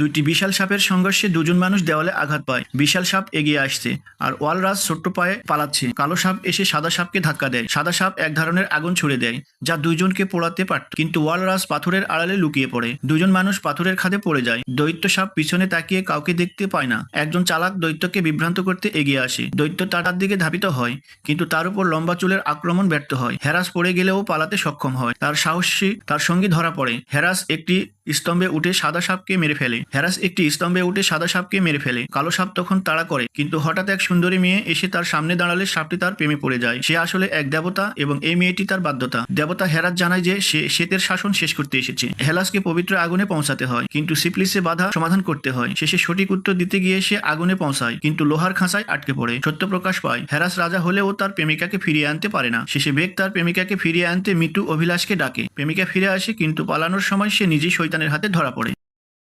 দুইটি বিশাল সাপের সংঘর্ষে দুজন মানুষ দেওয়ালে আঘাত পায়। বিশাল সাপ এগিয়ে আসছে আর ওয়ালরাজ ছোট্ট পায়ে পালাচ্ছে। কালো সাপ এসে সাদা সাপকে ধাক্কা দেয়। সাদা সাপ এক ধরনের আগুন ছুড়ে দেয় যা দুইজনকে পোড়াতে পারত, কিন্তু ওয়ালরাজ পাথরের আড়ালে লুকিয়ে পড়ে। দুজন মানুষ পাথরের খাদে পড়ে যায়। দৈত্য সাপ পিছনে তাকিয়ে কাউকে দেখতে পায় না। একজন চালাক দৈত্যকে বিভ্রান্ত করতে এগিয়ে আসে। দৈত্য তার দিকে ধাবিত হয়, কিন্তু তার উপর লম্বা চুলের আক্রমণ ব্যর্থ হয়। হেরাস পড়ে গেলেও পালাতে সক্ষম হয়। তার সাহসী তার সঙ্গী ধরা পড়ে। হেরাস একটি স্তম্ভে উঠে সাদা সাপকে মেরে ফেলে। কালো সাপ তখন তাড়া করে, কিন্তু হঠাৎ এক সুন্দরী মেয়ে এসে তার সামনে দাঁড়ালে সাপটি তার প্রেমে পড়ে যায়। সে আসলে এক দেবতা এবং এই মেয়েটি তার বাধ্যতা। দেবতা হেরাস জানায় যে সে শ্বেতের শাসন শেষ করতে এসেছে। হেলাসকে পবিত্র আগুনে পৌঁছাতে হয়, কিন্তু সিপ্লিসে বাধা সমাধান করতে হয়। শেষে সঠিক উত্তর দিতে গিয়ে সে আগুনে পৌঁছায়, কিন্তু লোহার খাঁচায় আটকে পড়ে। সত্য প্রকাশ পায়। হেরাস রাজা হলেও তার প্রেমিকাকে ফিরিয়ে আনতে পারে না। শেষে বেগ তার প্রেমিকাকে ফিরিয়ে আনতে মৃত্যু অভিলাষকে ডাকে। প্রেমিকা ফিরে আসে, কিন্তু পালানোর সময় সে নিজেই শয়তানের হাতে ধরা পড়ে।